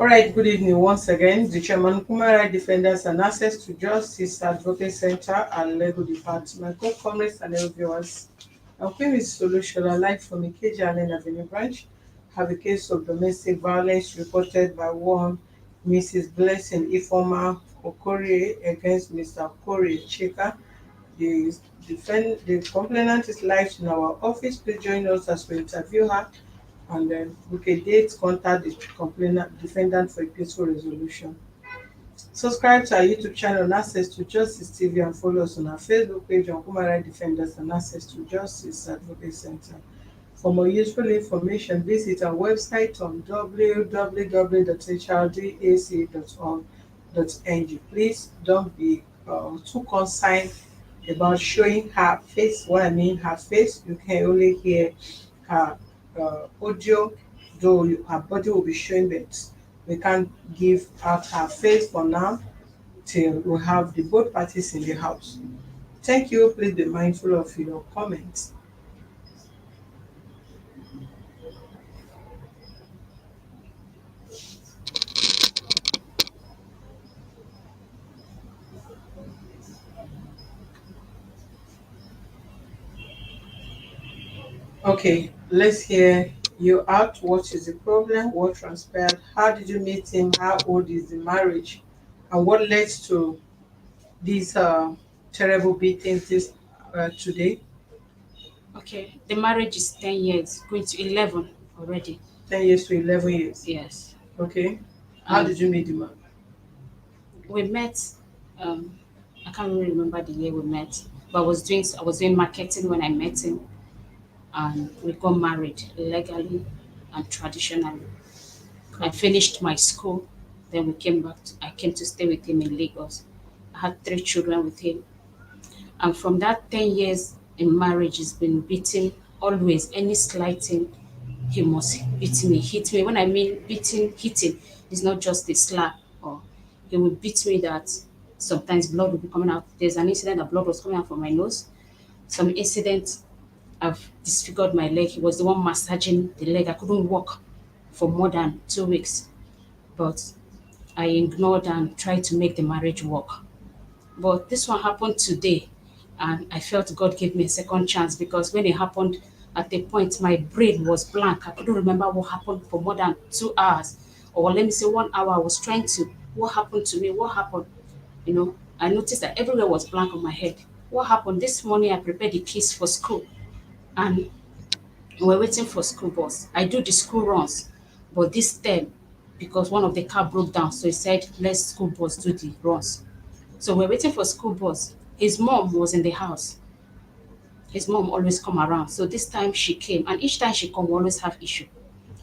All right, good evening once again. The Chairman Human Rights Defenders and Access to Justice Advocate Center and Legal Department. Co-comrades and viewers. I'm Queen Solution. I'd like from Ikeja Allen Avenue branch have a case of domestic violence reported by one Mrs. Blessing IFEOMA OKORIE against Mr. OKORIE CHIKA. The complainant is live in our office. Please join us as we interview her and then book a date, contact the complainant defendant for a peaceful resolution. Subscribe to our YouTube channel on Access to Justice TV and follow us on our Facebook page on Human Rights Defenders and Access to Justice Advocate Center. For more useful information, visit our website on www.hrdac.org.ng. Please don't be too concerned about showing her face. What I mean, her face, you can only hear her audio, though her body will be showing, but we can't give out her face for now till we have the both parties in the house. Thank you. Please be mindful of your comments. Okay, let's hear you out. What is the problem? What transpired? How did you meet him? How old is the marriage? And what led to these terrible beatings today? Okay, the marriage is 10 years, going to 11 already. 10 years to 11 years. Yes. Okay. How Um, did you meet the man? we met, um, I can't really remember the year we met, but I was doing marketing when I met him, and we got married legally and traditionally. I finished my school, then I came to stay with him in Lagos. I had 3 children with him. And from that 10 years in marriage, he's been beating always, any slight thing, he must beat me, hit me. When I mean beating, hitting, it's not just a slap, or he will beat me that sometimes blood will be coming out. There's an incident that blood was coming out from my nose. Some incident I've disfigured my leg. He was the one massaging the leg. I couldn't walk for more than 2 weeks, but I ignored and tried to make the marriage work. But this one happened today, and I felt God gave me a second chance because when it happened, at a point my brain was blank. I couldn't remember what happened for more than 2 hours, or let me say 1 hour. I was trying to, what happened to me? What happened? I noticed that everywhere was blank on my head. What happened? This morning I prepared the kids for school, and we're waiting for school bus. I do the school runs, but this time, because one of the car broke down, so he said, let school bus do the runs. So we're waiting for school bus. His mom was in the house. His mom always come around. So this time she came, and each time she come, we always have issue.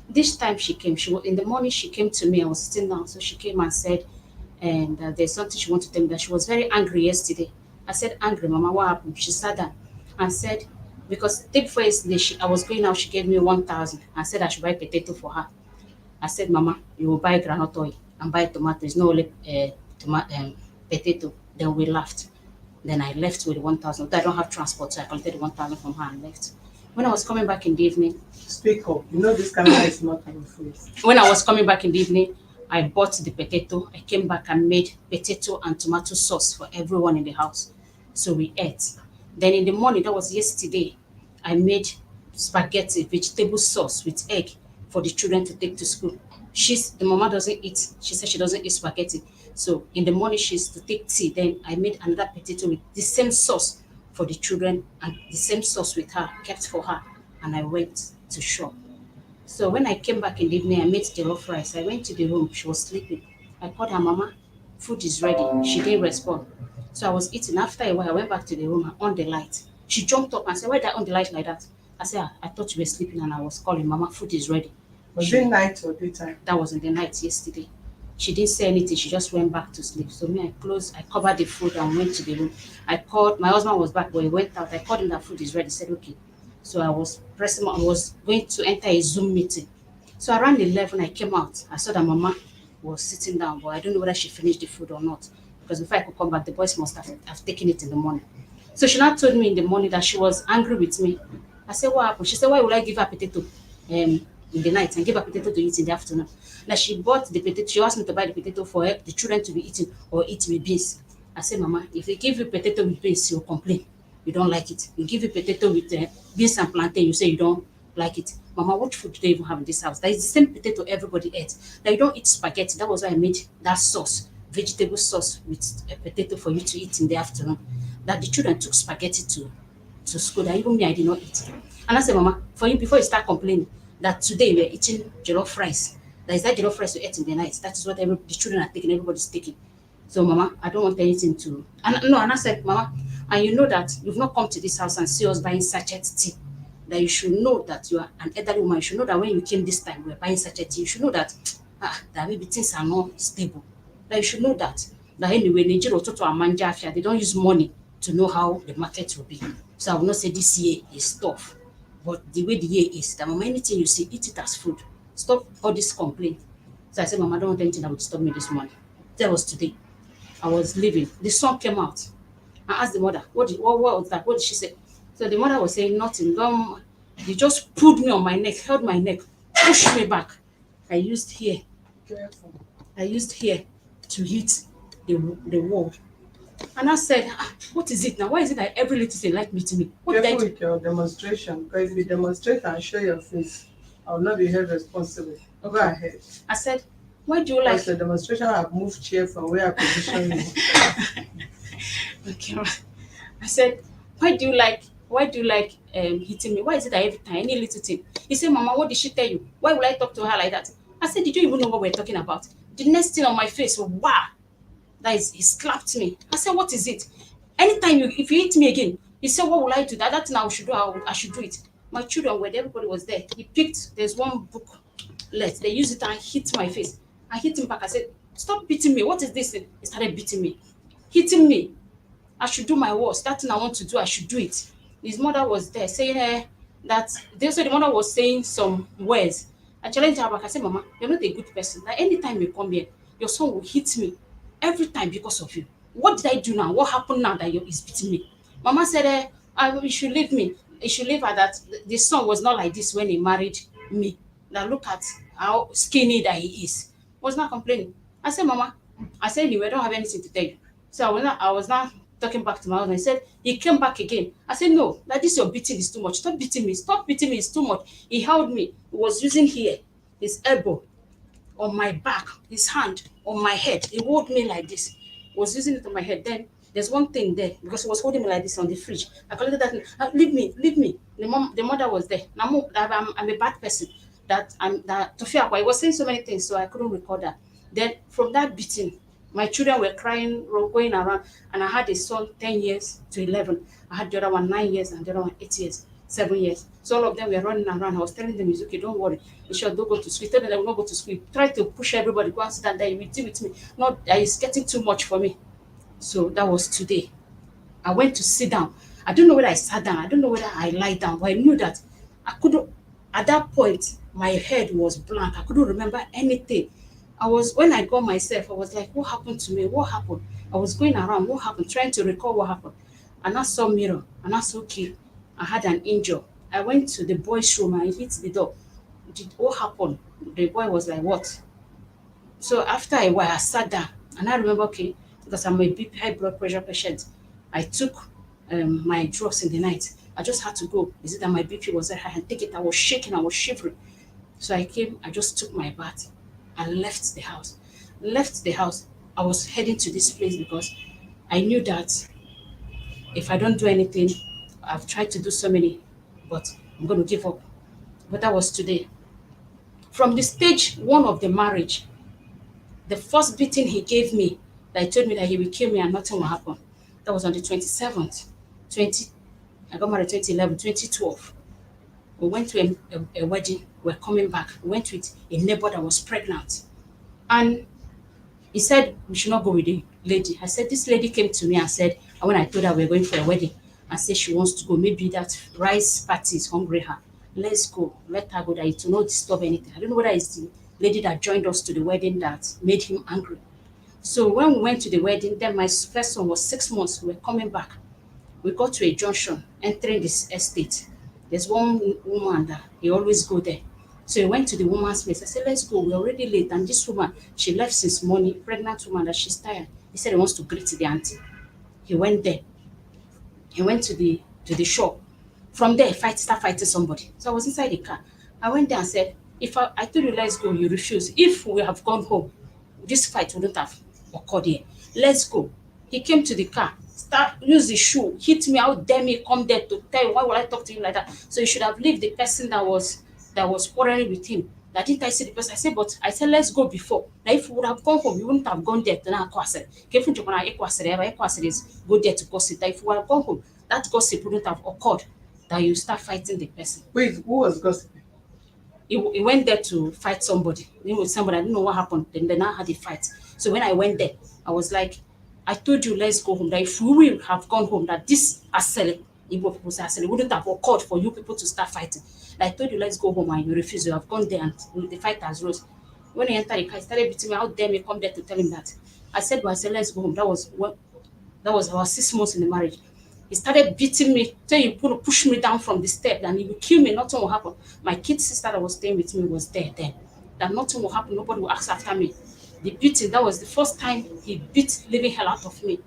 This time she came. In the morning she came to me. I was sitting down, so she came and said, and there's something she wanted to tell me, that she was very angry yesterday. I said, angry, Mama, what happened? She sat down and said, because day before yesterday, I was going out, she gave me 1,000 and said I should buy potato for her. I said, Mama, you will buy groundnut oil and buy tomatoes, no only potato. Then we laughed. Then I left with 1,000. I don't have transport, so I collected 1,000 from her and left. When I was coming back in the evening, Speak up. You know this camera is not on your face. when I was coming back in the evening, I bought the potato. I came back and made potato and tomato sauce for everyone in the house. So we ate. Then in the morning, that was yesterday, I made spaghetti, vegetable sauce with egg for the children to take to school. The mama doesn't eat. She said she doesn't eat spaghetti. So in the morning, she's to take tea. Then I made another potato with the same sauce for the children and the same sauce with her, kept for her. And I went to shop. So when I came back in the evening, I made jollof rice. I went to the room. She was sleeping. I called her, Mama, food is ready. She didn't respond. So I was eating. After a while, I went back to the room and on the light. She jumped up and said, why did I on the light like that? I said, I thought you were sleeping and I was calling, Mama, food is ready. Was it night or daytime? That was in the night yesterday. She didn't say anything. She just went back to sleep. So me, I covered the food and went to the room. I called, my husband was back, but he went out. I called him that food is ready. He said, okay. So I was going to enter a Zoom meeting. So around 11, I came out. I saw that Mama was sitting down, but I don't know whether she finished the food or not. Because before I could come back, the boys must have taken it in the morning. So she now told me in the morning that she was angry with me. I said, what happened? She said, why would I give her potato? in the night and gave her potato to eat in the afternoon. Now she bought the potato, she asked me to buy the potato for the children to be eating or eat with beans. I said, Mama, if they give you potato with beans, you'll complain. You don't like it. You give you potato with beans and plantain, you say you don't like it. Mama, what food do they even have in this house? That is the same potato everybody ate. Now you don't eat spaghetti. That was why I made that sauce, vegetable sauce with a potato for you to eat in the afternoon. That the children took spaghetti to school. That even me, I did not eat. And I said, Mama, for you, before you start complaining that today we're eating jollof rice, that is that jollof rice you ate in the night. That is what the children are taking, everybody's taking. So, Mama, I don't want anything to. And no, and I said, Mama, and you know that you've not come to this house and see us buying sachet tea. That you should know that you are an elderly woman. You should know that when you came this time, we were buying sachet tea. You should know that that maybe things are not stable. That you should know that. That anyway, Nigeria, Toto, and Manja, they don't use money to know how the market will be. So I will not say this year is tough. But the way the year is, that Mama, anything you see, eat it as food. Stop all this complaint. So I said, Mama, I don't want anything that would stop me this morning. That was today. I was leaving. The sun came out. I asked the mother, what was that? What did she say? So the mother was saying, nothing. Don't, you just pulled me on my neck, held my neck, pushed me back. I used here. Careful. I used here to hit the wall. And I said, what is it now? Why is it that every little thing like meeting me? What did I Careful do? with your demonstration, because if you demonstrate and show your face, I will not be held responsible. Go ahead. I said, why do you like Because the demonstration, I've moved chair from where I positioned you. okay. I said, why do you like hitting me? Why is it that every time any little thing? He said, Mama, what did she tell you? Why would I talk to her like that? I said, did you even know what we're talking about? The next thing on my face was wow. That is, he slapped me. I said, what is it? Anytime if you hit me again, he said, what will I do? That thing I should do, I should do it. My children were there, everybody was there. He picked, there's one book let they use it and hit my face. I hit him back. I said, stop beating me. What is this thing? He started beating me, hitting me. I should do my worst. That thing I want to do, I should do it. His mother was there saying that they said the mother was saying some words. I challenged her back. I said, Mama, you're not a good person. Like anytime you come here, your son will hit me every time because of you. What did I do now? What happened now that he's beating me? Mama said, you should leave me. You should leave her that the son was not like this when he married me. Now look at how skinny that he is. Was not complaining. I said, Mama, I said, anyway, I don't have anything to tell you. So I was not talking back to my husband. He said, he came back again. I said, no, that this your beating is too much. Stop beating me. Stop beating me. It's too much. He held me. He was using here, his elbow on my back, his hand on my head. He held me like this. He was using it on my head. Then there's one thing there because he was holding me like this on the fridge. I collected that. Leave me, leave me. The mother was there. Now I'm a bad person. That Tofia, I was saying so many things, so I couldn't record that. Then from that beating, my children were crying, going around, and I had a son 10 years to 11. I had the other one 9 years and the other one 8 years, 7 years. So all of them were running around. I was telling them, it's okay, don't worry. You should don't go to school. Tell them they will not go to school. Try to push everybody, go and sit down there. You will deal with me. Not that it's getting too much for me. So that was today. I went to sit down. I don't know whether I sat down. I don't know whether I lie down, but I knew that I couldn't. At that point, my head was blank. I couldn't remember anything. When I got myself, I was like, what happened to me? What happened? I was going around, what happened? Trying to recall what happened. And I saw mirror, and I saw okay, I had an injury. I went to the boy's room and I hit the door. What happened? The boy was like, what? So after a while, I sat down and I remember, okay, because I'm a big high blood pressure patient, I took my drugs in the night. I just had to go. Is it that my BP was that high? And take it. I was shaking. I was shivering. So I came. I just took my bath and left the house. Left the house. I was heading to this place because I knew that if I don't do anything, I've tried to do so many, but I'm going to give up. But that was today. From the stage one of the marriage, the first beating he gave me, that he told me that he will kill me and nothing will happen. That was on the 27th, 20. I got married 2011, 2012. We went to a wedding. We're coming back. We went with a neighbor that was pregnant. And he said, we should not go with the lady. I said, this lady came to me and said, and when I told her we were going for a wedding, and said she wants to go, maybe that rice party is hungry her. Let's go. Let her go there. It will not disturb anything. I don't know whether it's the lady that joined us to the wedding that made him angry. So when we went to the wedding, then my first son was 6 months. We were coming back. We got to a junction, entering this estate. There's one woman that he always go there. So he went to the woman's place. I said, let's go. We're already late. And this woman, she left since morning, pregnant woman, that she's tired. He said he wants to greet the auntie. He went there. He went to the shop. From there, start fighting somebody. So I was inside the car. I went there and said, if I told you let's go, you refuse. If we have gone home, this fight wouldn't have occurred here. Let's go. He came to the car, use the shoe, hit me, how dare me come there to tell you, why would I talk to him like that? So you should have left the person that was quarreling with him. That didn't I see the person? I said, but I said let's go before. Now if you would have gone home, you wouldn't have gone there to now gossip. Is go there to gossip. That if you would have gone home, that gossip wouldn't have occurred. That you start fighting the person. Wait, who was gossiping? He went there to fight somebody. With somebody, I didn't know what happened. Then they now had a fight. So when I went there, I was like, I told you let's go home. That if we will have gone home, that this assault, Igbo people say assault, wouldn't have occurred for you people to start fighting. That I told you let's go home and you refuse. You have gone there and the fight has rose. When he entered the car, he started beating me. How dare me come there to tell him that? I said, well, I said let's go home. That was our 6 months in the marriage. He started beating me, saying he would push me down from the step, and he would kill me. Nothing will happen. My kid sister that was staying with me was there then. That nothing will happen. Nobody will ask after me. The beating, that was the first time he beat living hell out of me.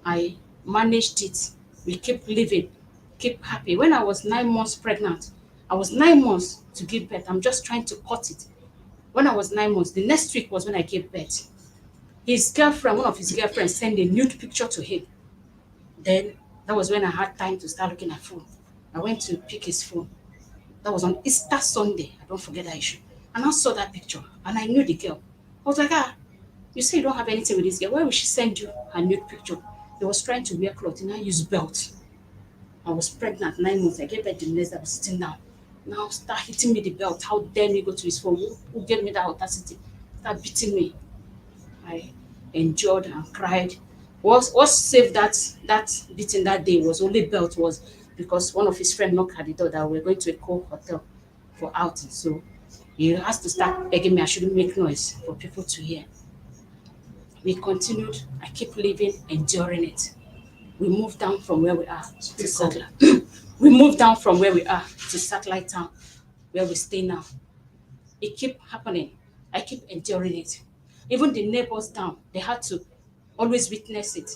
I managed it. We kept living, keep happy. When I was 9 months pregnant, I was 9 months to give birth. I'm just trying to cut it. When I was 9 months, the next week was when I gave birth. His girlfriend, one of his girlfriends, sent a nude picture to him. Then that was when I had time to start looking at phone. I went to pick his phone. That was on Easter Sunday. I don't forget that issue. And I saw that picture and I knew the girl. I was like, you say you don't have anything with this girl. Why would she send you her nude picture? He was trying to wear clothes and I used belt. I was pregnant 9 months. I gave birth the next day. I was sitting down. Now start hitting me the belt. How dare me go to his phone? Who gave me that audacity? Start beating me. I endured and cried. What saved that beating that day was only belt, was because one of his friends knocked at the door that we're going to a hotel for outing. So he has to start begging me I shouldn't make noise for people to hear. We continued. I keep living, enduring it. We moved down from where we are to satellite. We moved down from where we are to satellite town, where we stay now. It kept happening. I keep enduring it. Even the neighbors down, they had to always witness it.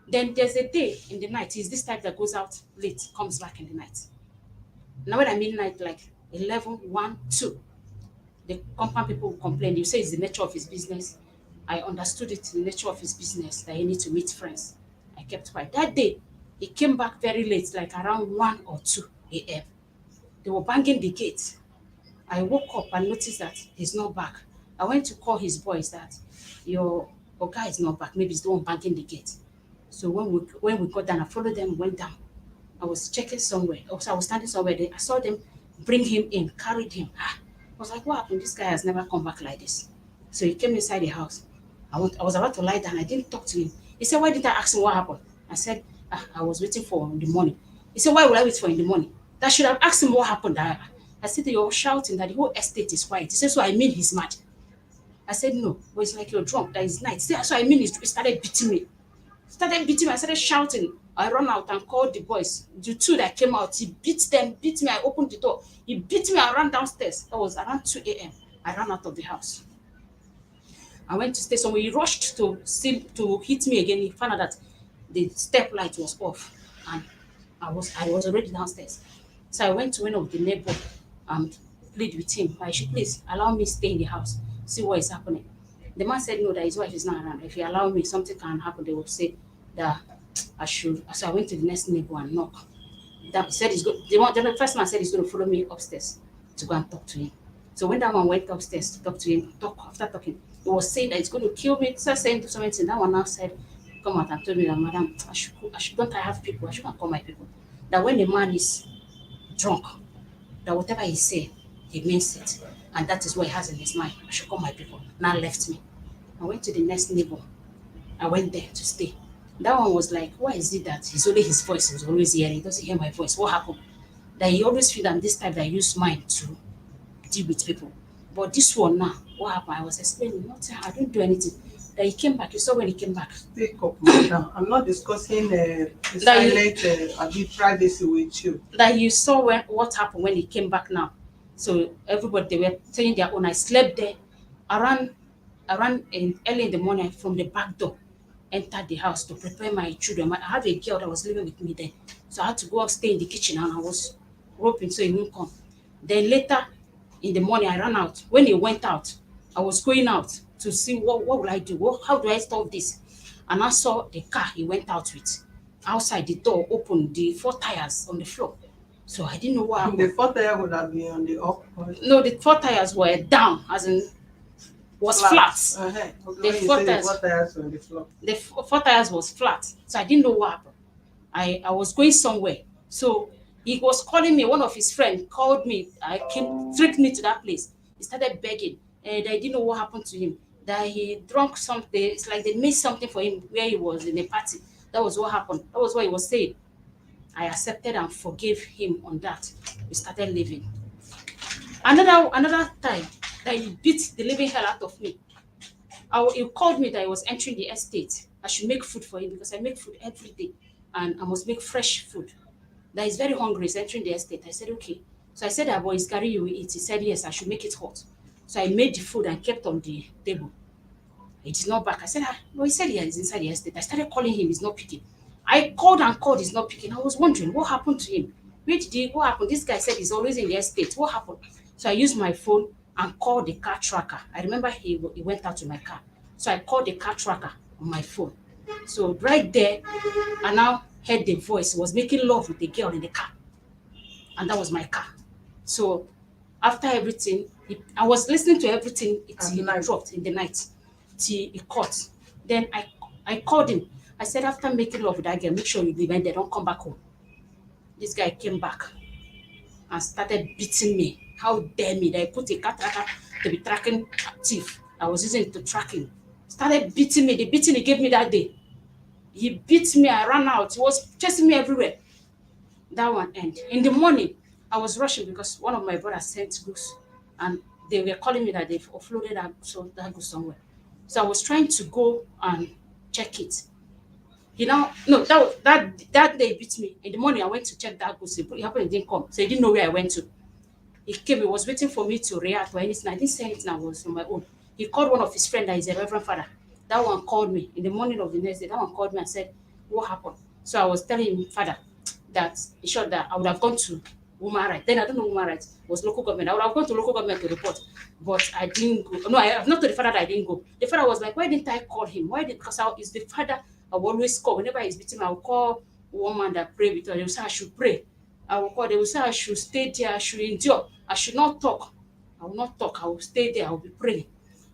Then there's a day in the night, he's this type that goes out late, comes back in the night. Now when I mean night, like 11, 1, 2, the compound people will complain. You say it's the nature of his business. I understood it, the nature of his business, that he needs to meet friends. I kept quiet. That day, he came back very late, like around 1 or 2 a.m. They were banging the gate. I woke up and noticed that he's not back. I went to call his boys that your guy is not back. Maybe he's the one banging the gate. So when we got down, I followed them, went down. I was checking somewhere. Also, I was standing somewhere. I saw them bring him in, carried him. I was like, what happened? This guy has never come back like this. So he came inside the house. I was about to lie down. I didn't talk to him. He said, why didn't I ask him what happened? I said, I was waiting for in the morning. He said, why would I wait for in the morning? That should have asked him what happened. I said, you're shouting that the whole estate is quiet. He said, so I mean he's mad. I said, no, but it's like you're drunk. That is night. He said, so I mean he started beating me. I started shouting. I ran out and called the boys. The two that came out, he beat me. I opened the door. He beat me. I ran downstairs. That was around 2 a.m. I ran out of the house. I went to stay somewhere. He rushed to hit me again. He found out that the step light was off, and I was already downstairs. So I went to one of the neighbors and plead with him. I should please allow me stay in the house, see what is happening. The man said no, that his wife is not around. If you allow me, something can happen. They will say that I should. So I went to the next neighbor and knocked. That said he's good. The first man said he's going to follow me upstairs to go and talk to him. So when that one went upstairs to talk to him, after talking, he was saying that he's going to kill me. So saying something. That one now said, come out and told me that, madam, don't I have people? I shouldn't call my people. That when the man is drunk, that whatever he say, he means it. And that is what he has in his mind. I should call my people. Now left me. I went to the next neighbor. I went there to stay. That one was like, why is it that it's only his voice? He was always hearing. He doesn't hear my voice. What happened? That he always feel that this type that I use mind to deal with people. But this one now, what happened? I was explaining, nothing. I didn't do anything. That he came back. You saw when he came back. Speak up, madam. I'm not discussing the silent privacy with you. That you saw what happened when he came back now. So everybody they were saying their own. I slept there. Around early in the morning from the back door, entered the house to prepare my children. I had a girl that was living with me then. So I had to go up, stay in the kitchen, and I was roping so he won't come. Then later in the morning, I ran out. When he went out, I was going out to see what will I do? How do I stop this? And I saw the car he went out with. Outside the door open, the four tires on the floor. So I didn't know what The happened. fourth tire would have been on the up or No, the four tires were down, as in was flat. flat. Okay, The when you four say the tires, fourth tires on the floor. the four tires was flat. So I didn't know what happened. I was going somewhere. So he was calling me. One of his friends called me. I came, tricked me to that place. He started begging, and I didn't know what happened to him. That he drunk something. It's like they made something for him where he was in a party. That was what happened. That was what he was saying. I accepted and forgave him on that. We started living. Another time that he beat the living hell out of me. He called me that he was entering the estate. I should make food for him because I make food every day, and I must make fresh food. That he's very hungry, he's entering the estate. I said, okay. So I said, boy, is curry you will eat? He said, yes, I should make it hot. So I made the food and kept on the table. He did not back. I said, no, he said, yeah, he's inside the estate. I started calling him, he's not picking. I called and called, he's not picking. I was wondering, what happened to him? What happened? This guy said he's always in the estate. What happened? So I used my phone and called the car tracker. I remember he went out to my car. So I called the car tracker on my phone. So right there, I now heard the voice. He was making love with the girl in the car. And that was my car. So after everything, I was listening to everything he dropped in the night till he caught. Then I called him. I said, after making love with that girl, make sure you leave and they don't come back home. This guy came back and started beating me. How dare me? They put a car tracker to be tracking a thief. I was using it to track him. Started beating me. The beating he gave me that day. He beat me. I ran out. He was chasing me everywhere. That one end. In the morning, I was rushing because one of my brothers sent goose, and they were calling me that they've offloaded that goose somewhere. So I was trying to go and check it. He now no that day he beat me. In the morning, I went to check that goose. He happened he didn't come, so he didn't know where I went to. He came. He was waiting for me to react or anything. I didn't say anything. I was on my own. He called one of his friends that is a reverend father. That one called me in the morning of the next day. That one called me and said, "What happened?" So I was telling him, Father, that he showed that I would have gone to woman rights. Then I don't know woman rights was local government. I would have gone to local government to report, but I didn't go. No, I have not told the father that I didn't go. The father was like, "Why didn't I call him? Why did because it's the father I will always call whenever he's beating me. I will call one man that pray with her. They will say I should pray. I will call. They will say I should stay there. I should endure. I should not talk. I will not talk. I will stay there. I will be praying."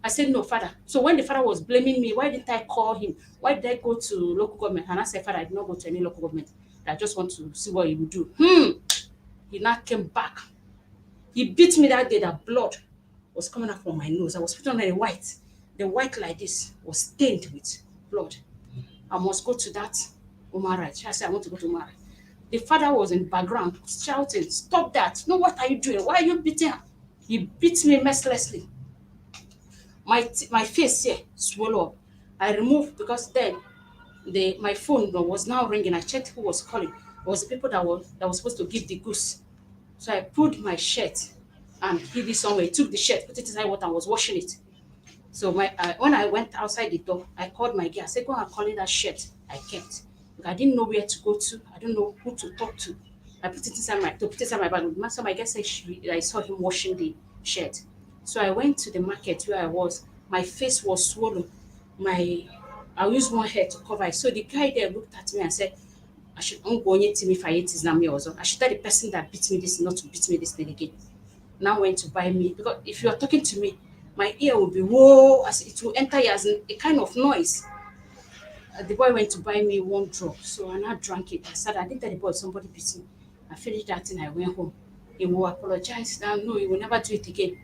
I said, "No, Father." So when the father was blaming me, why didn't I call him? Why did I go to local government? And I said, "Father, I did not go to any local government. I just want to see what he would do." He now came back. He beat me that day that blood was coming out from my nose. I was putting on a white. The white like this was stained with blood. I must go to that Umar right. I said, I want to go to Umar. The father was in the background shouting, "Stop that. No, what are you doing? Why are you beating her?" He beat me mercilessly. My face here swelled up. I removed because then my phone was now ringing. I checked who was calling. It was the people that was supposed to give the goose. So I pulled my shirt and hid it somewhere. I took the shirt, put it inside water, and was washing it. So when I went outside the door, I called my girl. I said, "Go and call in that shirt I kept." Because I didn't know where to go to. I don't know who to talk to. I put it inside my bag. So my girl said I saw him washing the shirt. So I went to the market where I was. My face was swollen. I used one hair to cover it. So the guy there looked at me and said, I should not go anything if I eat is not me also. I should tell the person that beat me this not to beat me this thing again. Now went to buy me because if you are talking to me, my ear will be whoa as it will enter as a kind of noise. The boy went to buy me one drop, so I now drank it. I said I didn't tell the boy somebody beat me. I finished that and I went home. He will apologize. Now no, he will never do it again.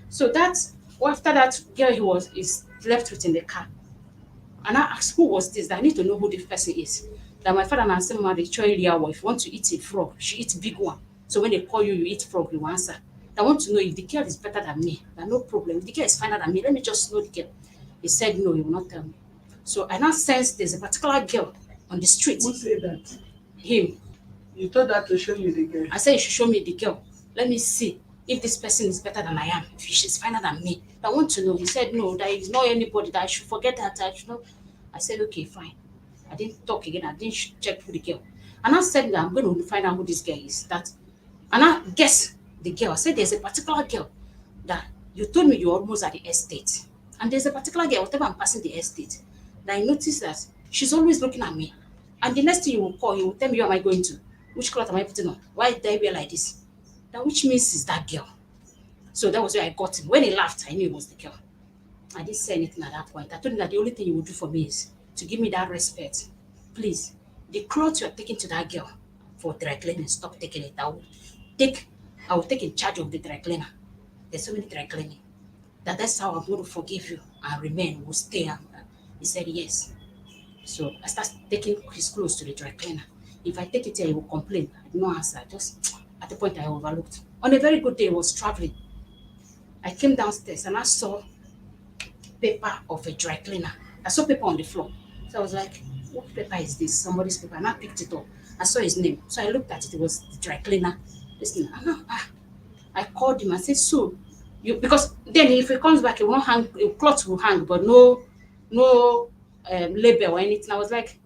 So after that girl is left with in the car. And I asked, who was this? That I need to know who this person is. That my father and I said, "Mama, if you want to eat a frog, she eats big one. So when they call you, you eat frog, you answer." I want to know if the girl is better than me. That no problem. If the girl is finer than me, let me just know the girl. He said, no, he will not tell me. So I now sense there's a particular girl on the street. Who said that? Him. You told her to show you the girl. I said, you should show me the girl. Let me see if this person is better than I am, if she's finer than me. I want to know. He said, no, there is not anybody, that I should forget that. I should know. I said, okay, fine. I didn't talk again. I didn't check for the girl. And I said that I'm going to find out who this girl is. And I guess the girl. I said, there's a particular girl that you told me you're almost at the estate. And there's a particular girl, whatever I'm passing the estate, that I noticed that she's always looking at me. And the next thing you will call, you will tell me, where am I going to? Which cloth am I putting on? Why did I wear like this? That which means is that girl. So that was where I got him. When he laughed, I knew it was the girl. I didn't say anything at that point. I told him that the only thing you would do for me is to give me that respect. Please, the clothes you're taking to that girl for dry cleaning, stop taking it. Take, I will take in charge of the dry cleaner. There's so many dry cleaning. That's how I'm going to forgive you and remain, will stay. And he said yes. So I started taking his clothes to the dry cleaner. If I take it here, he will complain. I did not answer. Just at the point I overlooked. On a very good day, I was traveling. I came downstairs and I saw paper of a dry cleaner. I saw paper on the floor. So I was like, what paper is this? Somebody's paper. And I picked it up. I saw his name. So I looked at it. It was the dry cleaner. Listen, I called him. I said, so you, because then if he comes back, he won't hang, a cloth will hang, but no label or anything. I was like,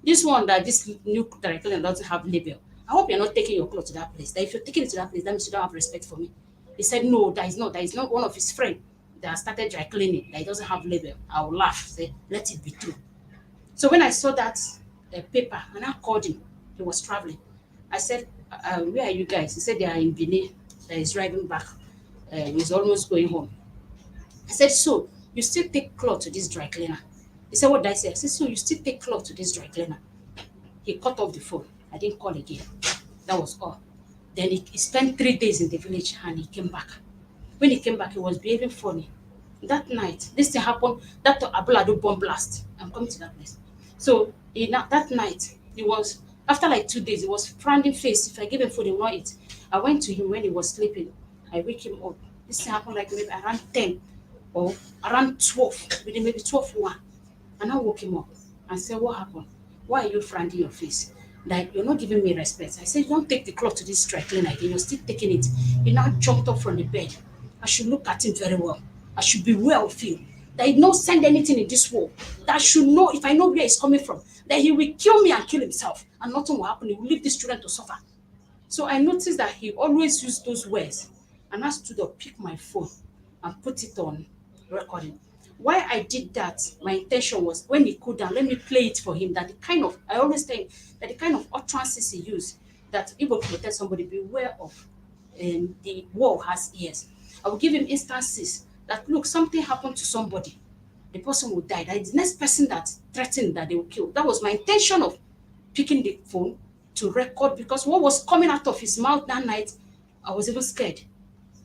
this one, that this new dry cleaner doesn't have label. I hope you're not taking your clothes to that place. That if you're taking it to that place, that means you don't have respect for me. He said, no, that is not one of his friends that started dry cleaning, that he doesn't have label. I will laugh, say, let it be true. So when I saw that paper and I called him, he was traveling. I said, where are you guys? He said they are in Benin, that he's driving back. He's almost going home. I said, so you still take cloth to this dry cleaner? He said, what did I say? I said, so you still take cloth to this dry cleaner? He cut off the phone. I didn't call again. That was all. Then he spent 3 days in the village and he came back. When he came back, he was behaving funny. That night, this thing happened, that Abulado bomb blast. I'm coming to that place. So that night, he was, after like 2 days, he was frowning face. If I give him food, he will not eat. I went to him when he was sleeping. I wake him up. This thing happened like maybe around 10 or around 12, maybe 12 1. And I woke him up and said, what happened? Why are you frowning your face? Like, you're not giving me respect. I said, don't take the cloth to this dry cleaner again. You're still taking it. He now jumped up from the bed. I should look at him very well. I should beware of him. That he not send anything in this world. That I should know, if I know where he's coming from, that he will kill me and kill himself. And nothing will happen. He will leave these children to suffer. So I noticed that he always used those words. And I stood up, picked my phone, and put it on recording. Why I did that, my intention was when he cooled down, let me play it for him. That the kind of, I always think that the kind of utterances he used, that Igbo will tell somebody, beware of, the world has ears. I will give him instances that, look, something happened to somebody, the person will die. That is the next person that threatened that they will kill. That was my intention of picking the phone to record, because what was coming out of his mouth that night, I was even scared.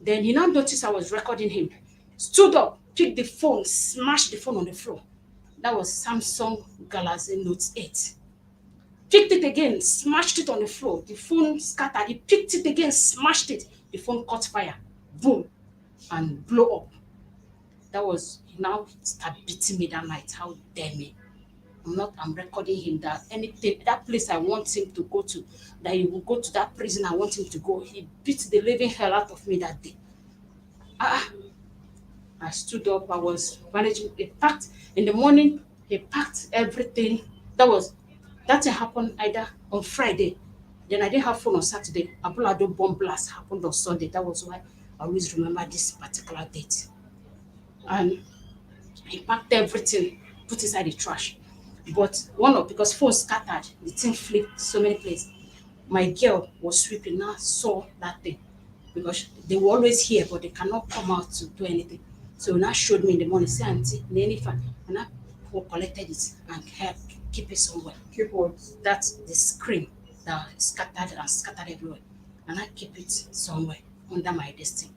Then he now noticed I was recording him, stood up, picked the phone, smashed the phone on the floor. That was Samsung Galaxy Note 8. Picked it again, smashed it on the floor. The phone scattered. He picked it again, smashed it. The phone caught fire. Boom. And blow up. That was, he now started beating me that night. How dare me? I'm recording him, that anything, that place I want him to go to, that he will go to that prison I want him to go. He beat the living hell out of me that day. I stood up, I was managing, he packed, in the morning, he packed everything. That thing happened either on Friday, then I didn't have phone on Saturday. Abulado bomb blast happened on Sunday. That was why I always remember this particular date. And he packed everything, put inside the trash. But because phone scattered, the thing flipped so many places. My girl was sweeping, now saw that thing, because they were always here, but they cannot come out to do anything. So now showed me in the morning, say, Auntie, Nenifa, and I collected it and helped keep it somewhere. Keep what? That's the screen that scattered everywhere. And I keep it somewhere under my desk.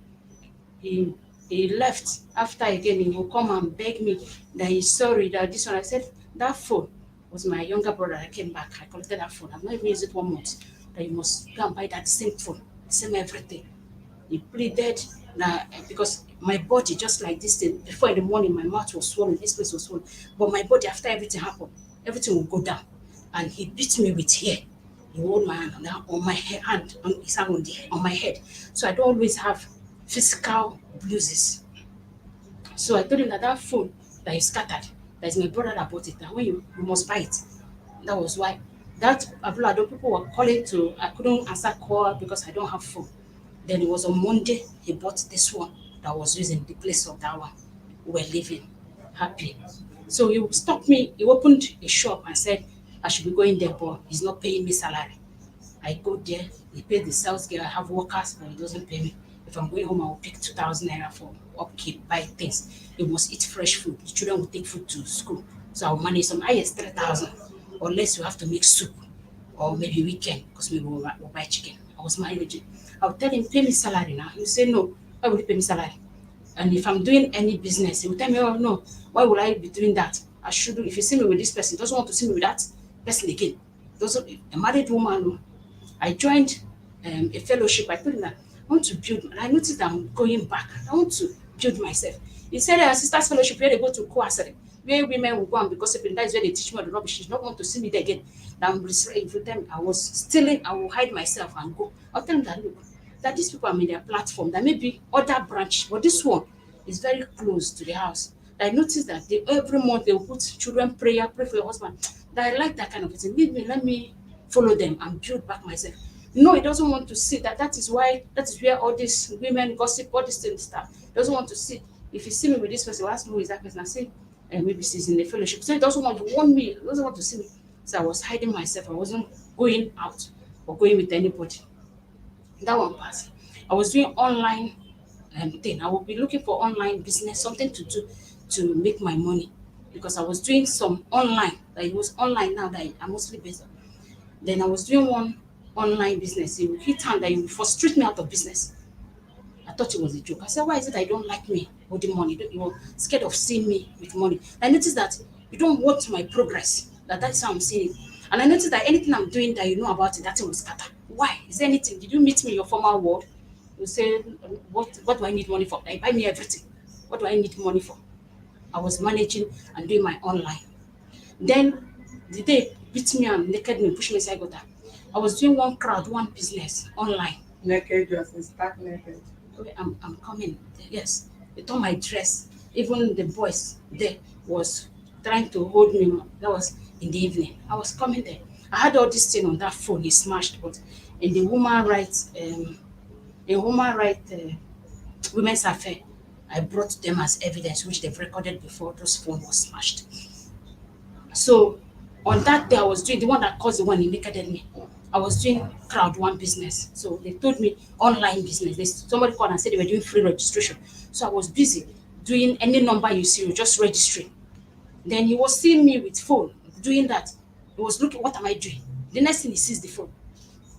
He left. After again, he will come and beg me that he's sorry that this one. I said, that phone was my younger brother. I came back. I collected that phone. I've not even used it 1 month. That you must go and buy that same phone, same everything. He pleaded that because my body, just like this thing, before in the morning, my mouth was swollen, this place was swollen. But my body, after everything happened, everything will go down. And he beat me with hair. He hold my hand on my hand, on his hand on my head. So I don't always have physical bruises. So I told him that that phone that you scattered, that is my brother that bought it. That when you must buy it. That was why that Abulado people were calling to. I couldn't answer call because I don't have phone. Then it was on Monday he bought this one that I was using the place of that one. We were living happy. So he stopped me. He opened a shop and said I should be going there, but he's not paying me salary. I go there, he pays the sales girl, I have workers, but he doesn't pay me. If I'm going home, I will pick 2,000 naira for upkeep, buy things. You must eat fresh food. The children will take food to school. So I'll manage some highest 3,000, unless you have to make soup or maybe weekend because we will buy chicken. I was managing. I'll tell him, pay me salary now. He'll say, no, why would you pay me salary? And if I'm doing any business, he will tell me, oh no, why would I be doing that? I should do. If you see me with this person, he doesn't want to see me with that person again. Doesn't a married woman? No. I joined a fellowship. I told him that I want to build, and I noticed that I'm going back. I want to build myself. He said, Sisters Fellowship, where they go to Coasere, where women will go and because that is where they teach me the rubbish. She not want to see me there again. Now I'm restrained with them. I was stealing, I will hide myself and go. I'll tell them that look, that these people are in their platform, that may be other branch, but this one is very close to the house. I noticed that every month they will put children prayer, pray for your husband. That I like that kind of thing. Leave me, let me follow them and build back myself. No, he doesn't want to see that. That is why, that is where all these women gossip, all these things start. He doesn't want to see. If you see me with this person, he'll ask me who is that person. I say, maybe she's in the fellowship. So he doesn't want to warn me, he doesn't want to see me. So I was hiding myself. I wasn't going out or going with anybody. That one passed. I was doing online thing. I would be looking for online business, something to do to make my money. Because I was doing some online, like it was online now that I'm mostly based on. Then I was doing one online business. He would hit hand that he would frustrate me out of business. I thought it was a joke. I said, why is it I don't like me holding money? You're scared of seeing me with money. I noticed that you don't want my progress. That's how I'm seeing it. And I noticed that anything I'm doing that you know about it, that thing will scatter. Why? Is there anything? Did you meet me in your former world? You say, what do I need money for? Like, buy me everything. What do I need money for? I was managing and doing my online. Then the day beat me and naked me, push me inside gutter. I was doing one crowd, one business online. Naked, just stark naked. Okay, I'm coming. Yes. They tore my dress. Even the boys there was trying to hold me. That was in the evening. I was coming there. I had all this thing on that phone. He smashed, but in the human rights women's affair, I brought them as evidence, which they've recorded before. Those phone was smashed. So on that day, I was doing the one that caused the one in naked me. I was doing crowd one business. So they told me online business. Somebody called and said they were doing free registration. So I was busy doing any number you see, you just registering. Then he was seeing me with phone doing that. He was looking, what am I doing? The next thing he sees the phone.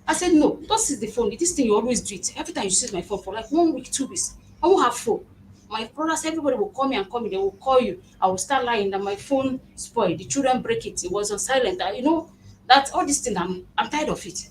I said, no, don't seize the phone. This thing you always do it. Every time you seize my phone for like 1 week, 2 weeks, I won't have phone. My brothers, everybody will call me and call me. They will call you. I will start lying that my phone spoiled. The children break it. It was on silent. That's all this thing. I'm tired of it.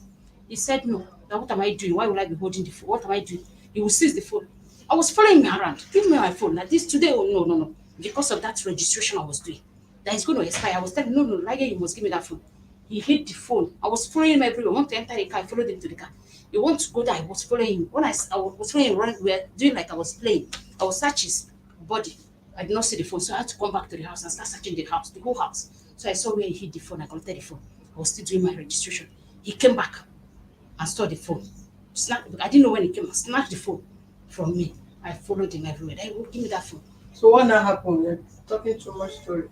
He said, no. That what am I doing? Why will I be holding the phone? What am I doing? He will seize the phone. I was following me around. Give me my phone. Like this today. Oh, no, no, no. Because of that registration I was doing. That is going to expire. I was telling him, no, no, like you must give me that phone. He hid the phone. I was following him everywhere. I want to enter the car. I followed him to the car. He want to go there. I was following him. When I was following him, we were doing like I was playing. I was searching his body. I did not see the phone, so I had to come back to the house and start searching the house, the whole house. So I saw where he hid the phone. I collected the phone. I was still doing my registration. He came back and stole the phone. I didn't know when he came. Snatched the phone from me. I followed him everywhere. He would give me that phone. So what now happened? You're talking too much story.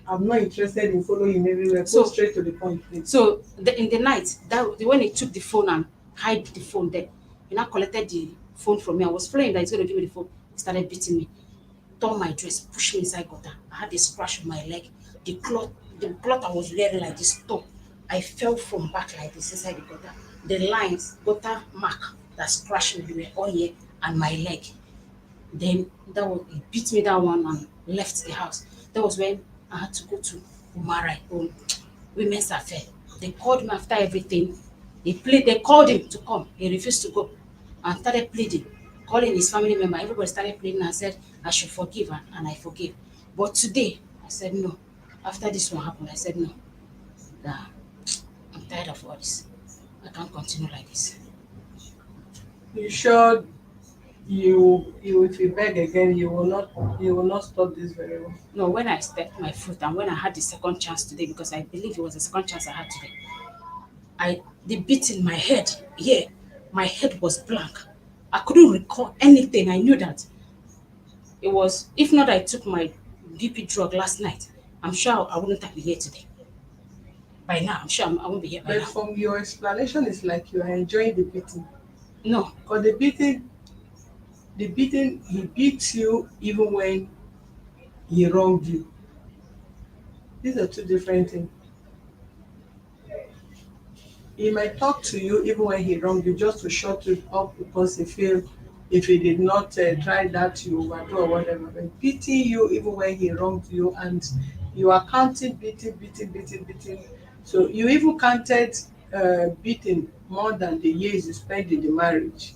I'm not interested in following him everywhere. Go straight to the point, please. So in the night, when he took the phone and hide the phone there, he now collected the phone from me. I was praying that he's going to give me the phone. He started beating me, tore my dress, pushed me inside gutter. I had a scratch on my leg. The cloth I was wearing like this tore. I fell from back like this inside the gutter. The lines, gutter mark that scratched me were all here and my leg. Then he beat me that one and left the house. That was when I had to go to Umara, women's affair. They called me after everything. They called him to come. He refused to go and started pleading, calling his family member. Everybody started pleading and said, I should forgive her, and I forgive. But today, I said no. After this one happened, I said no. Nah, I'm tired of all this. I can't continue like this. You sure you if you beg again, you will not stop this very well. No, when I stepped my foot and when I had the second chance today, because I believe it was the second chance I had today, the beat in my head, yeah, my head was blank. I couldn't recall anything. I knew that it was, if not I took my BP drug last night, I'm sure I wouldn't have been here today. By now, I'm sure I won't be here by But now. from your explanation, it's like you are enjoying the beating. No, Because the beating, he beats you even when he wronged you. These are two different things. He might talk to you even when he wronged you just to shut you up because he feel if he did not try that you overdo or whatever. But beating you even when he wronged you and you are counting beating, beating, beating, beating. So you even counted beating more than the years you spent in the marriage.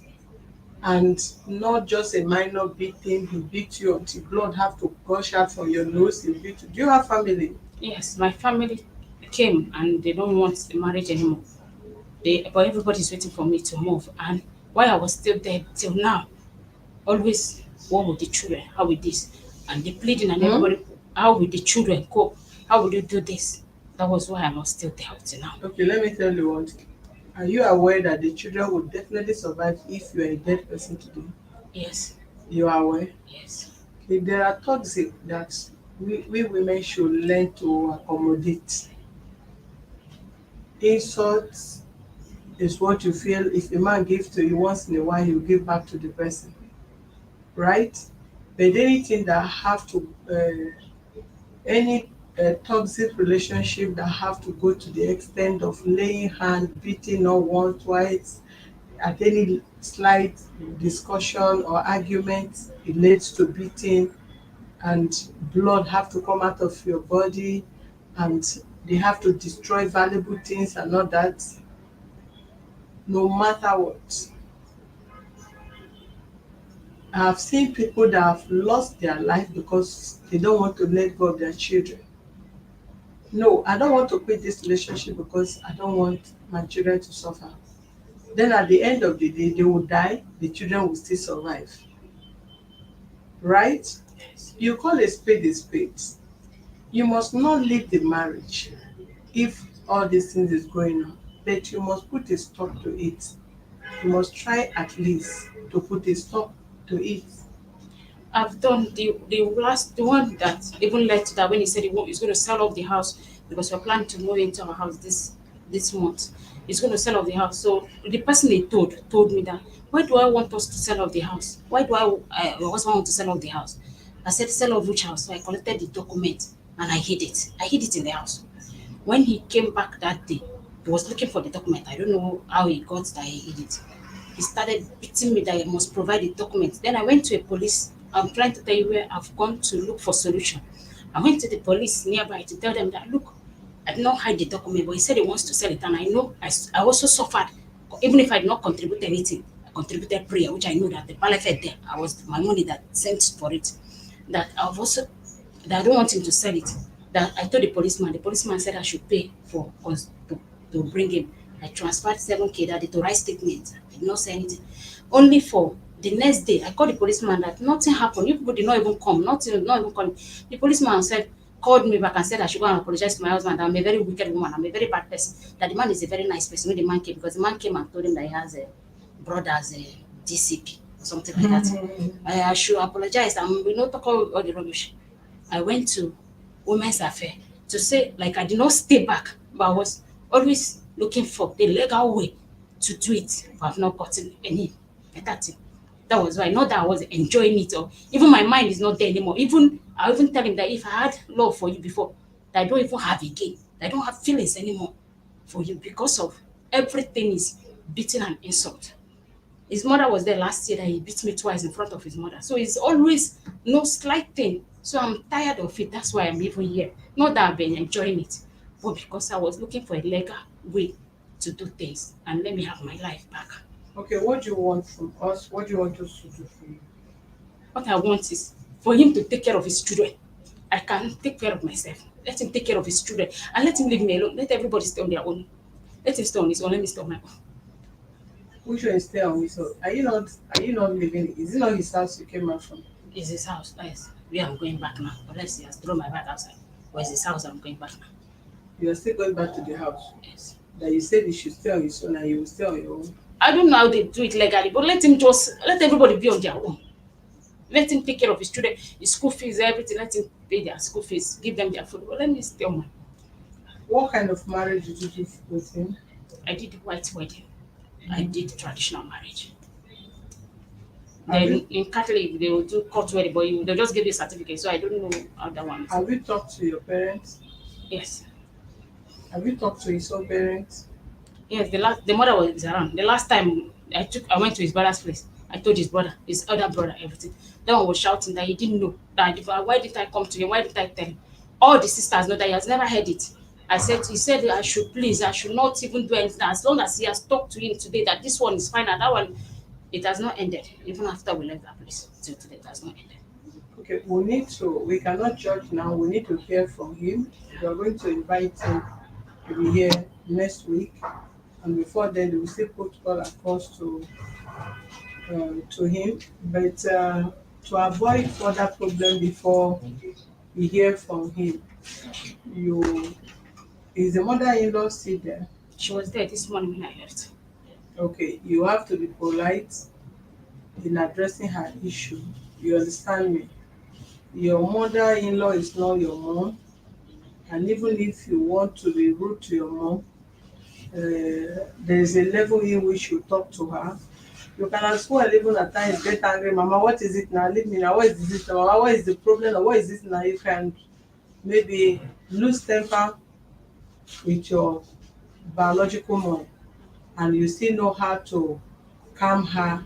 And not just a minor beating, he beat you until blood have to gush out from your nose. He beat you. Do you have family? yes, my family came and they don't want the marriage anymore. But everybody's waiting for me to move. And while I was still there till now, always, what with the children? How with this? And the pleading and Hmm? everybody, how will the children cope? How will you do this? That was why I'm still there up till now. Okay, let me tell you one thing. Are you aware that the children will definitely survive if you are a dead person today? Yes, You are aware? yes. Okay, there are toxic that we women should learn to accommodate. Insults is what you feel if a man gives to you once in a while, you give back to the person, right? But anything that have to any toxic relationship that have to go to the extent of laying hand, beating not once, twice, at any slight discussion or argument, it leads to beating and blood have to come out of your body and they have to destroy valuable things and all that. No matter what, I have seen people that have lost their life because they don't want to let go of their children. No, I don't want to quit this relationship because I don't want my children to suffer. Then at the end of the day, they will die, the children will still survive, right? Yes. You call a spade a spade. You must not leave the marriage if all these things is going on, but you must put a stop to it. You must try at least to put a stop to it. I've done the one that even led to that when he said he's going to sell off the house because we're planning to move into our house this month. He's going to sell off the house. So the person he told me that, why do I want us to sell off the house? Why do I always want to sell off the house? I said, sell off which house? So I collected the document and I hid it. I hid it in the house. When he came back that day, he was looking for the document. I don't know how he got that he hid it. He started beating me that I must provide the document. Then I went to a police. I'm trying to tell you where I've gone to look for solution. I went to the police nearby to tell them that, look, I did not hide the document, but he said he wants to sell it. And I know I also suffered, even if I did not contribute anything. I contributed prayer, which I know that the benefit there, I was my money that sent for it. That I've also, that I don't want him to sell it. That I told the policeman said I should pay for to bring him. I transferred 7K that to write statement. I did not say anything. Only for the next day, I called the policeman that nothing happened. You people did not even come. Nothing, not even calling. The policeman said, called me back and said I should go and apologize to my husband. I'm a very wicked woman. I'm a very bad person. That the man is a very nice person when the man came because the man came and told him that he has a brother as a DCP or something like that. I should apologize and we not talk all the rubbish. I went to Women's Affair to say, like, I did not stay back, but I was always looking for the legal way to do it, but I've not gotten any better thing. That was why, not that I was enjoying it, or even my mind is not there anymore. Even I even tell him that if I had love for you before, that I don't even have again, that I don't have feelings anymore for you because of everything is beating and insult. His mother was there last year that he beat me twice in front of his mother. So it's always no slight thing. So I'm tired of it. That's why I'm even here. Not that I've been enjoying it, but because I was looking for a legal way to do things and let me have my life back. Okay, what do you want from us? What do you want us to do for you? What I want is for him to take care of his children. I can take care of myself. Let him take care of his children and let him leave me alone. Let everybody stay on their own. Let him stay on his own. Let me stay on my own. Which one is stay on his own? Are you not living? Is it not his house you came out from? It's his house. Yes. Where I'm going back now. Unless he has thrown my bag outside. Or it's his house I'm going back now. You are still going back to the house. Yes. That you said you should stay on his own and you will stay on your own. I don't know how they do it legally, but let everybody be on their own. Let him take care of his children, his school fees, everything. Let him pay their school fees, give them their food. But let me stay on my. What kind of marriage did you do with him? I did white wedding. I did traditional marriage. Have Then you in Catholic they will do court wedding, but they'll just give you a certificate. So I don't know how that one is. have you talked to your parents? Yes. Have you talked to his own parents? Yes, the mother was around. The last time I went to his brother's place. I told his brother, his other brother, everything. That one was shouting that he didn't know. Why didn't I come to him? Why didn't I tell him? All the sisters know that he has never heard it. He said I should not even do anything as long as he has talked to him today that this one is fine and that one, it has not ended. Even after we left that place, till today, it has not ended. Okay, we cannot judge now. We need to hear from him. We are going to invite him to be here next week. And before then, we will still put all across to him. But to avoid further problem before we hear from him, you is the mother-in-law still there? She was there this morning when I left. Okay, you have to be polite in addressing her issue. You understand me? Your mother-in-law is not your mom, and even if you want to be rude to your mom, there is a level in which you talk to her. You can as well even at times get angry, Mama, what is it now? Leave me now. What is this now? Mama, what is the problem? Or what is this now? You can maybe lose temper with your biological mom, and you still know how to calm her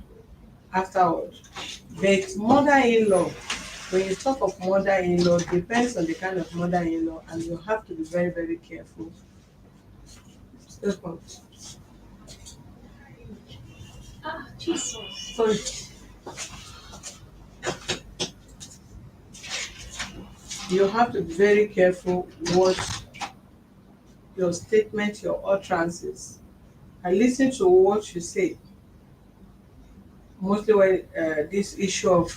afterward. But mother-in-law, when you talk of mother-in-law, depends on the kind of mother-in-law, and you have to be very, very careful. Step out. Ah, Jesus. Sorry. You have to be very careful what your statement, your utterances. I listen to what you say. Mostly when this issue of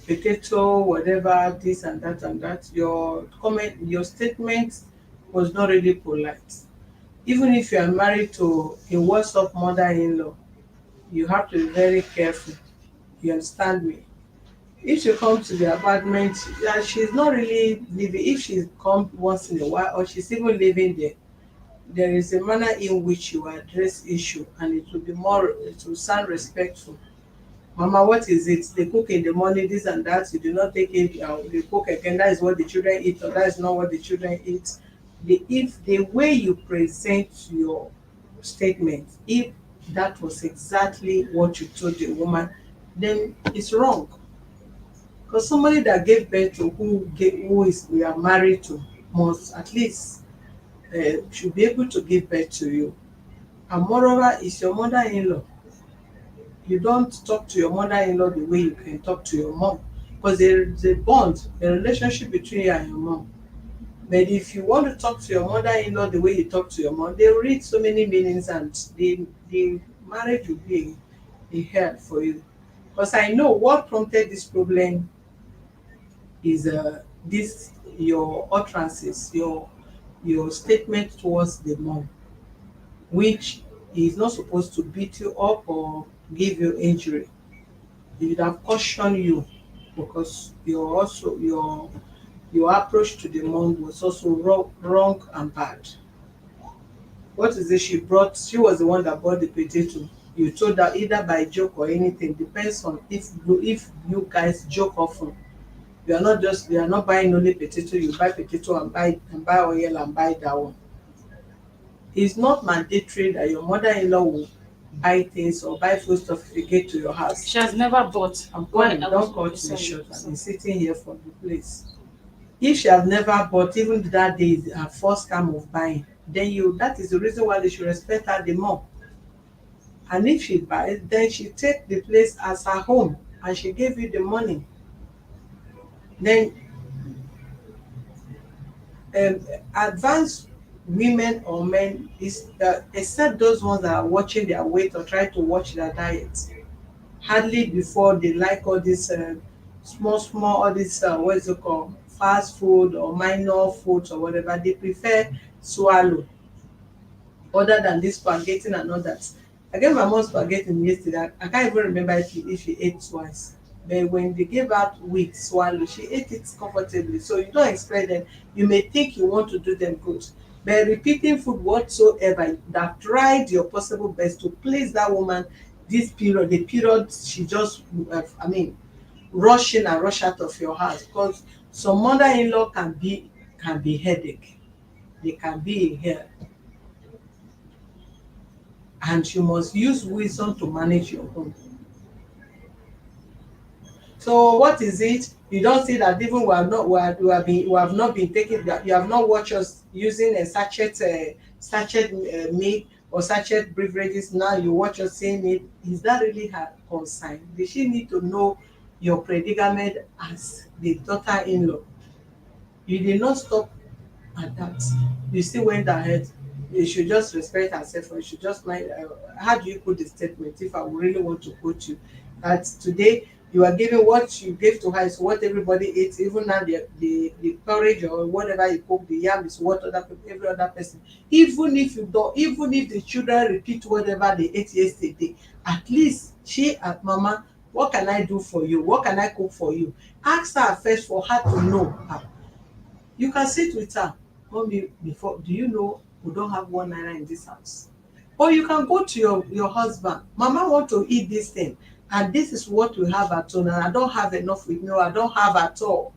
potato, whatever, this and that, your statement was not really polite. Even if you are married to a WhatsApp mother-in-law, you have to be very careful. You understand me? If she comes to the apartment, yeah, she's not really living. If she comes once in a while or she's even living there, there is a manner in which you address issue, and it will sound respectful. Mama, what is it? They cook in the morning, this and that. You do not take it. They cook again. That is what the children eat, or that is not what the children eat. If the way you present your statement, if that was exactly what you told the woman, then it's wrong. Because somebody that gave birth to who is we are married to must at least should be able to give birth to you. And moreover, it's your mother-in-law. You don't talk to your mother-in-law the way you can talk to your mom, because there is a bond, a relationship between you and your mom. But if you want to talk to your mother-in-law the way you talk to your mom, they read so many meanings, and the marriage will be a hell for you. Because I know what prompted this problem is this your utterances, your statement towards the mom, which is not supposed to beat you up or give you injury. It would have cautioned you, because your approach to the mom was also wrong and bad. What is it she was the one that bought the potato. You told her either by joke or anything, depends on if you guys joke often. You are not buying only potato, you buy potato and buy oil and buy that one. It's not mandatory that your mother-in-law will buy things or buy food stuff if you get to your house. She has never bought. I'm Why? coming, I was don't cut me sorry. short. I've been Sorry. sitting here for the place. If she has never bought, even that day is her first time of buying, then that is the reason why they should respect her the more. And if she buys, then she take the place as her home and she gave you the money. Then um, advance women or men is except those ones that are watching their weight or try to watch their diet, hardly before they like all this small small all this what is it called fast food or minor foods or whatever. They prefer swallow other than this spaghetti and all that. I gave my mom spaghetti yesterday. I can't even remember if she ate twice. But when they gave out wheat swallow, she ate it comfortably. So you don't expect them. You may think you want to do them good. But repeating food whatsoever, that tried your possible best to please that woman this period, the period she just, rush in and rush out of your house. Because some mother-in-law can be headache. They can be a hell, and you must use wisdom to manage your home. So what is it? You don't see that even we have not been taking that, you have not watched us using a sachet milk or sachet beverages. Now you watch us saying it. Is that really her concern? Did she need to know your predicament as the daughter-in-law? You did not stop at that. You still went ahead. You should just respect herself, or you should just mind. How do you put the statement? If I would really want to quote you, that today you are giving what you gave to her is what everybody eats. Even now the porridge or whatever you cook, the yam is what every other person. Even if you don't, even if the children repeat whatever they ate yesterday, at least she and mama, what can I do for you? What can I cook for you? Ask her first for her to know. You can sit with her. Mommy, before, do you know we don't have 1 naira in this house? Or you can go to your husband. Mama want to eat this thing, and this is what we have at home, and I don't have enough with me, or I don't have at all.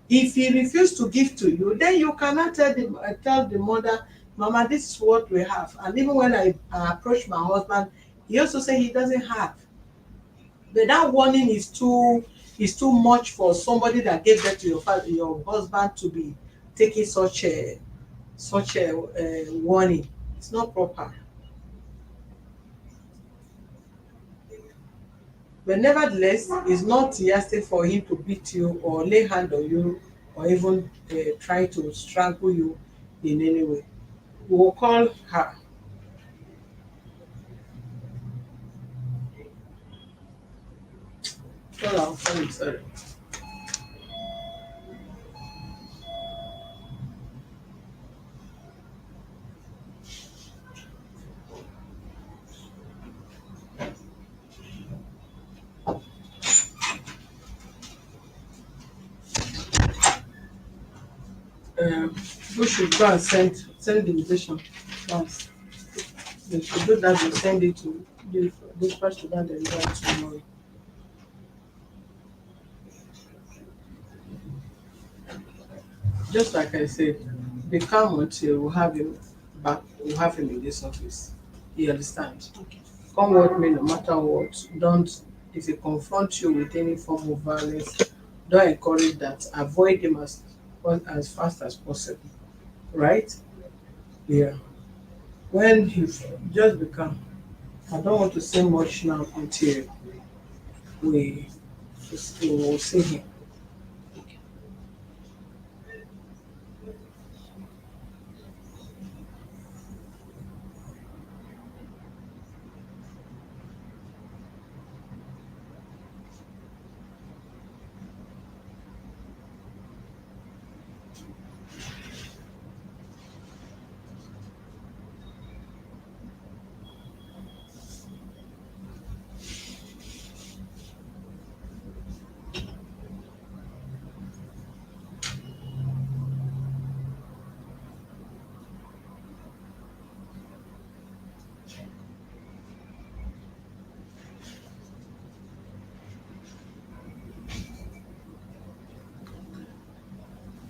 If he refuse to give to you, then you cannot tell the mother, Mama, this is what we have. And even when I approach my husband, he also say he doesn't have. But that warning is too much for somebody that gave birth to your husband to be taking such a warning. It's not proper. But nevertheless, it's not yesterday for him to beat you or lay hand on you or even try to strangle you in any way. We will call her. Call our phone, sorry. Um, we should go and send the invitation once. They should do that. They send it to dispatch to that deliver tomorrow. Just like I said, be calm until we have him back. We have him in this office. You understand? Okay. Come what may, no matter what. Don't, if he confront you with any form of violence, don't encourage that. Avoid him as fast as possible. Right? Yeah. When you just become, I don't want to say much now until we we will see him. Okay.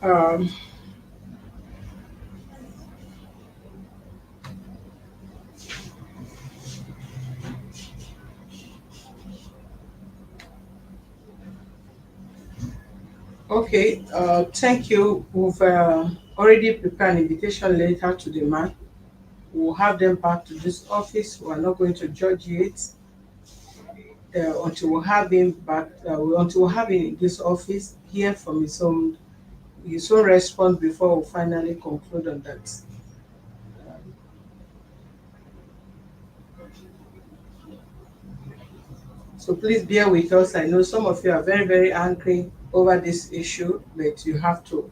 Um, okay. Thank you. We've already prepared an invitation letter to the man. We'll have them back to this office. We are not going to judge it until we have him back. Until we have him in this office, hear from his own response before we finally conclude on that. So please bear with us. I know some of you are very, very angry over this issue, but you have to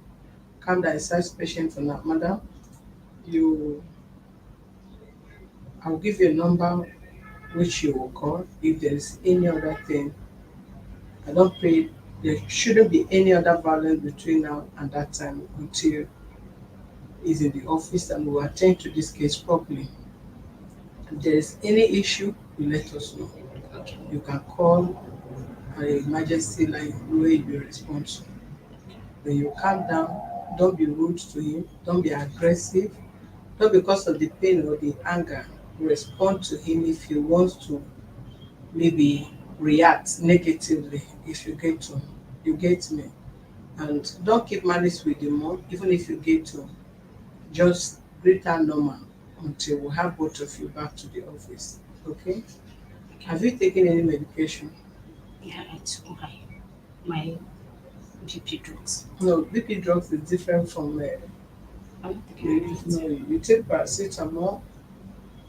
calm down. Such patient for now, madam. You, I'll give you a number which you will call if there is any other thing. I don't pray there shouldn't be any other violence between now and that time until he's in the office and will attend to this case properly. If there is any issue, you let us know. Okay. You can call an emergency line where you will respond to. When you calm down, don't be rude to him, don't be aggressive, not because of the pain or the anger. Respond to him if he wants to maybe react negatively if you get to. You get me? And don't keep malice with the mom, even if you get to. Just greet her normal until we have both of you back to the office. Okay? Okay. Have you taken any medication? Yeah, I took my BP drugs. No, BP drugs is different from I'm not taking you, anything. no, you take paracetamol,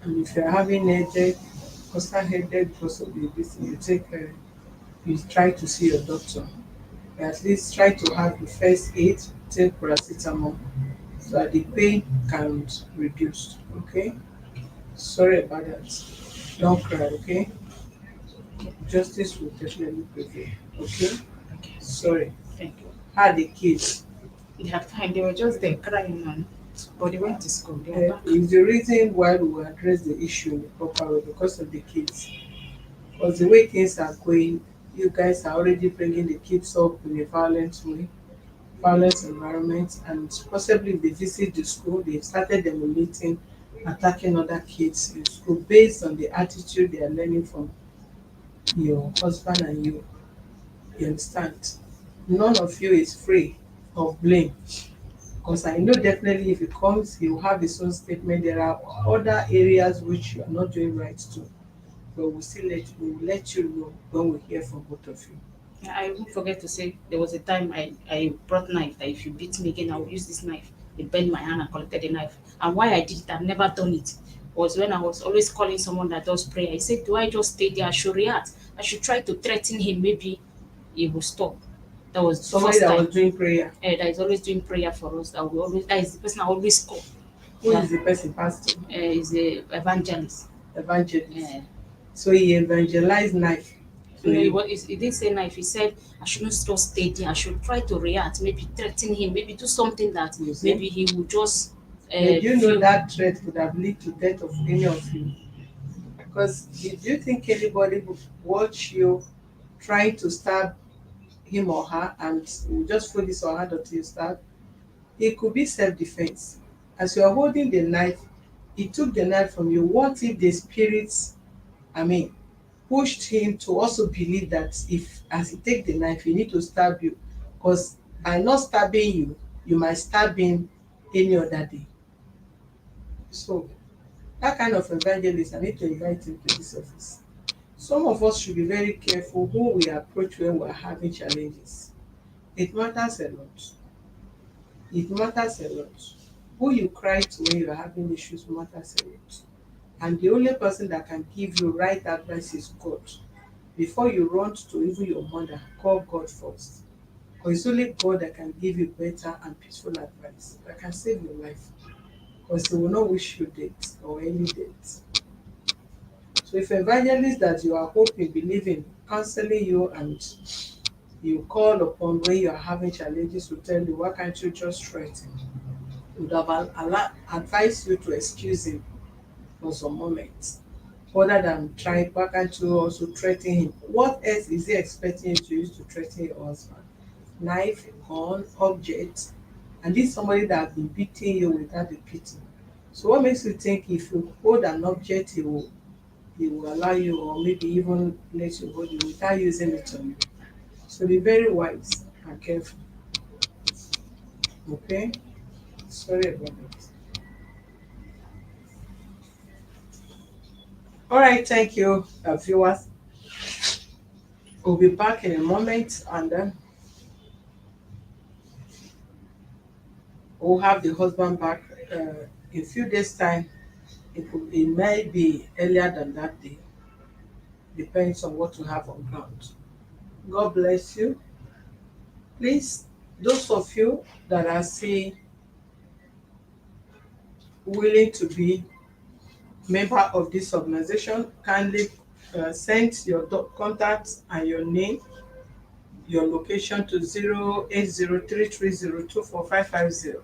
and if you're having headache, constant headache because of the this, you take you try to see your doctor. At least try to have the first aid, take paracetamol so that the pain can reduce. Okay? Sorry about that. Don't cry, okay? Okay. Justice will definitely prevail. Okay? Okay. Sorry. Thank you. How are the kids? They had fine. They were just there crying, man. But they went to school. They are back. Is the reason why we will address the issue in the proper way because of the kids. Because the way things are going, you guys are already bringing the kids up in a violent way, violent environment, and possibly if they visit the school, they've started emulating, attacking other kids in school based on the attitude they are learning from your husband and you. You understand? None of you is free of blame. Because I know definitely if he comes, he will have his own statement. There are other areas which you are not doing right to, but we will let you know when we hear from both of you. Yeah, I won't forget to say there was a time I brought knife that if you beat me again, I will use this knife. They bent my hand and collected the knife. And why I did it, I've never done it, was when I was always calling someone that does prayer. I said, do I just stay there? I should react. I should try to threaten him. Maybe he will stop. That was the Somebody first that was time. doing prayer. That is always doing prayer for us. That is the person I always call. Who That is the person? Pastor, is a evangelist. evangelist. Uh, So he evangelized knife to No, you. he didn't say knife. He said I shouldn't just stay there. I should try to react, maybe threaten him, maybe do something that You see? maybe he will just But do you know feel. that threat could have led to death of any of you? Because do you think anybody would watch you trying to stab him or her and will just fold his or her until you stab? It could be self-defense. As you are holding the knife, he took the knife from you. What if the spirits, I mean, pushed him to also believe that if as he take the knife, he need to stab you? Because by not stabbing you, you might stab him any other day. So that kind of evangelist, I need to invite him to this office. Some of us should be very careful who we approach when we're having challenges. It matters a lot. It matters a lot. Who you cry to when you are having issues matters a lot. And the only person that can give you right advice is God. Before you run to even your mother, call God first. Because it's only God that can give you better and peaceful advice that can save your life. Because He will not wish you death or any death. So if evangelist that you are hoping, believing, counseling you and you call upon when you are having challenges to tell you, why can't you just threaten? Would have advised you to excuse him for some moments. Other than trying, why can't you also threaten him? What else is he expecting you to use to threaten your husband? Knife, gun, object, and this is somebody that has been beating you without a pity. So what makes you think if you hold an object, he will allow you or maybe even let you hold it without using it on you? So be very wise and careful. Okay? Sorry about that. All right, thank you, viewers. We'll be back in a moment and then we'll have the husband back in a few days' time. It may be earlier than that day. depends on what you have on ground. God bless you. Please, those of you that are still willing to be member of this organization, kindly send your contact and your name, your location to 08033024550.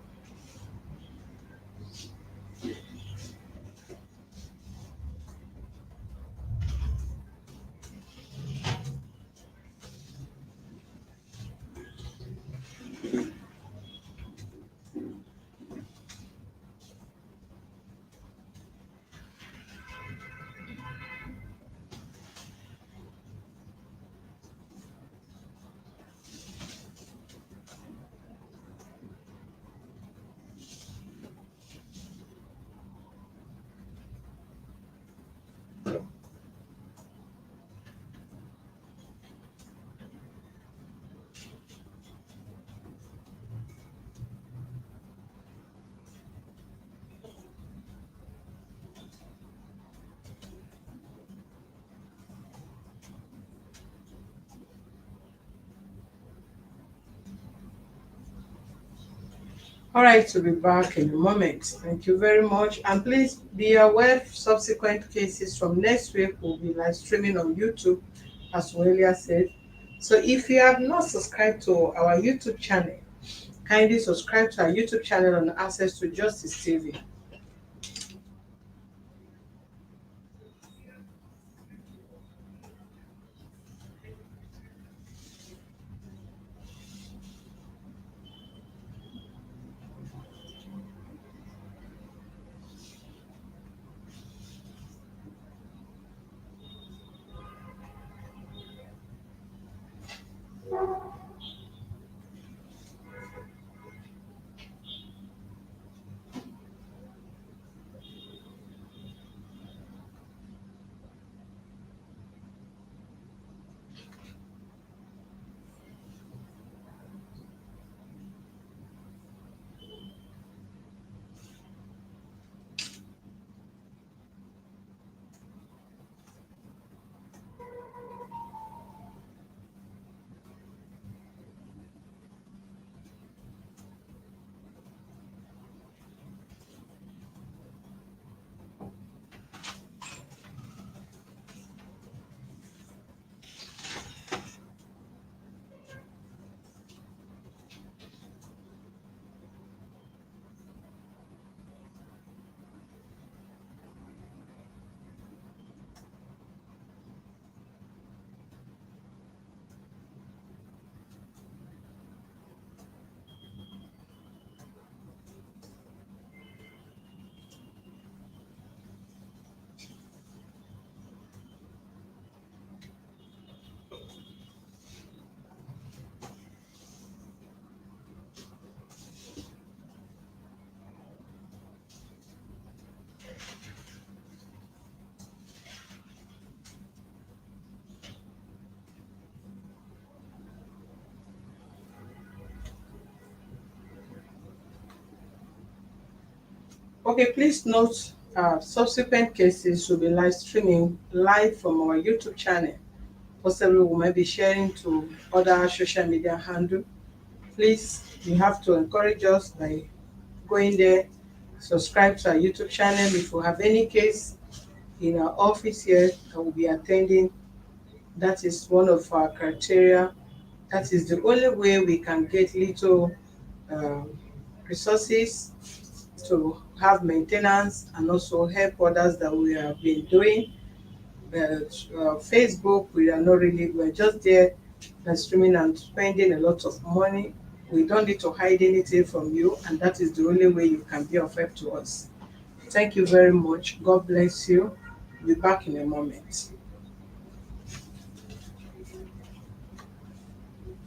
All right, we'll be back in a moment. Thank you very much. And please be aware subsequent cases from next week will be live streaming on YouTube, as we earlier said. So if you have not subscribed to our YouTube channel, kindly subscribe to our YouTube channel on Access to Justice TV. Okay, please note subsequent cases will be live streaming live from our YouTube channel. Possibly we might be sharing to other social media handle. Please, you have to encourage us by going there, subscribe to our YouTube channel. If you have any case in our office here that will be attending, that is one of our criteria. That is the only way we can get little um, resources to have maintenance and also help others that we have been doing. Facebook, we are not really, we're just there streaming and spending a lot of money. We don't need to hide anything from you, and that is the only way you can be of help to us. Thank you very much. God bless you. We'll be back in a moment.